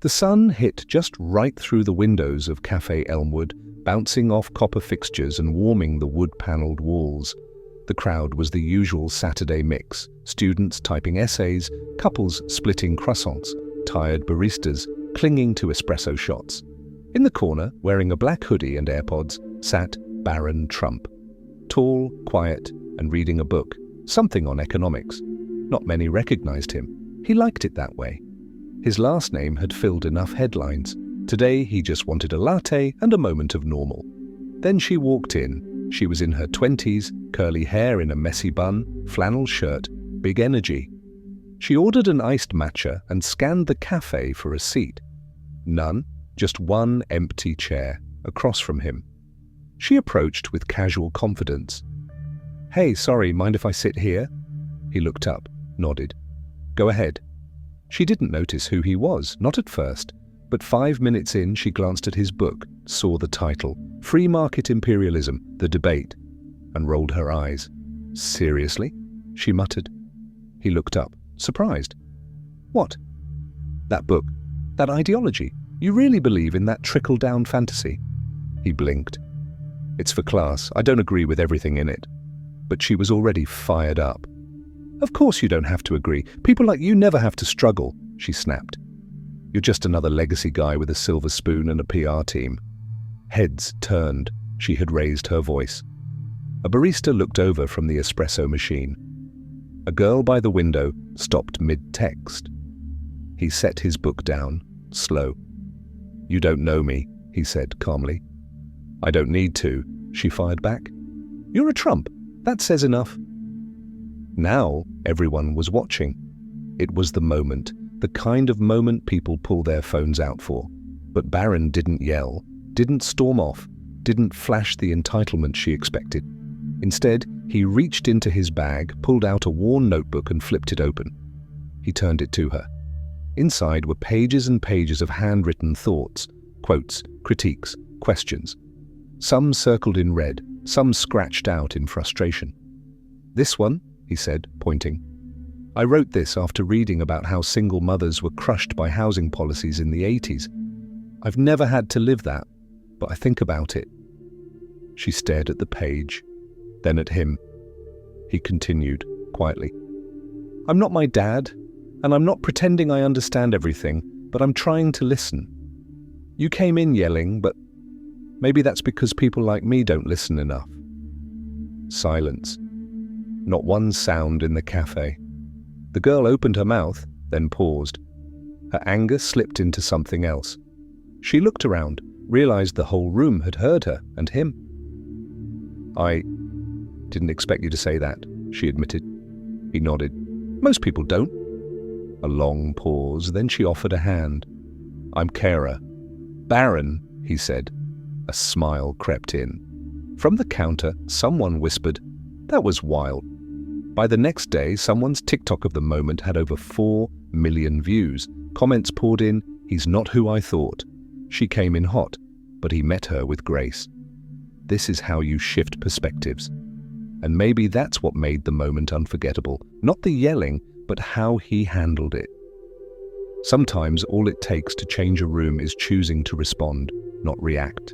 The sun hit just right through the windows of Café Elmwood, bouncing off copper fixtures and warming the wood-panelled walls. The crowd was the usual Saturday mix: students typing essays, couples splitting croissants, tired baristas clinging to espresso shots. In the corner, wearing a black hoodie and AirPods, sat Barron Trump. Tall, quiet, and reading a book, something on economics. Not many recognized him. He liked it that way. His last name had filled enough headlines. Today he just wanted a latte and a moment of normal. Then she walked in. She was in her 20s, curly hair in a messy bun, flannel shirt, big energy. She ordered an iced matcha and scanned the cafe for a seat. None, just one empty chair, across from him. She approached with casual confidence. "Hey, sorry, mind if I sit here?" He looked up, nodded. "Go ahead." She didn't notice who he was, not at first, but 5 minutes in she glanced at his book, saw the title, Free Market Imperialism, The Debate, and rolled her eyes. "Seriously?" she muttered. He looked up, surprised. "What?" "That book, that ideology. You really believe in that trickle-down fantasy?" He blinked. "It's for class. I don't agree with everything in it." But she was already fired up. "Of course you don't have to agree. People like you never have to struggle," she snapped. "You're just another legacy guy with a silver spoon and a PR team." Heads turned. She had raised her voice. A barista looked over from the espresso machine. A girl by the window stopped mid-text. He set his book down, slow. "You don't know me," he said calmly. "I don't need to," she fired back. "You're a Trump. That says enough." Now everyone was watching. It was the moment, the kind of moment people pull their phones out for. But Barron didn't yell, didn't storm off, didn't flash the entitlement she expected. Instead, he reached into his bag, pulled out a worn notebook and flipped it open. He turned it to her. Inside were pages and pages of handwritten thoughts, quotes, critiques, questions. Some circled in red, some scratched out in frustration. "This one," he said, pointing. "I wrote this after reading about how single mothers were crushed by housing policies in the 80s. I've never had to live that, but I think about it." She stared at the page, then at him. He continued, quietly. "I'm not my dad, and I'm not pretending I understand everything, but I'm trying to listen. You came in yelling, but maybe that's because people like me don't listen enough." Silence. Not one sound in the cafe. The girl opened her mouth, then paused. Her anger slipped into something else. She looked around, realized the whole room had heard her and him. "I didn't expect you to say that," she admitted. He nodded. "Most people don't." A long pause, then she offered a hand. "I'm Kara." "Barron," he said. A smile crept in. From the counter, someone whispered, "That was wild." By the next day, someone's TikTok of the moment had over 4 million views. Comments poured in, "He's not who I thought." She came in hot, but he met her with grace. This is how you shift perspectives. And maybe that's what made the moment unforgettable. Not the yelling, but how he handled it. Sometimes all it takes to change a room is choosing to respond, not react.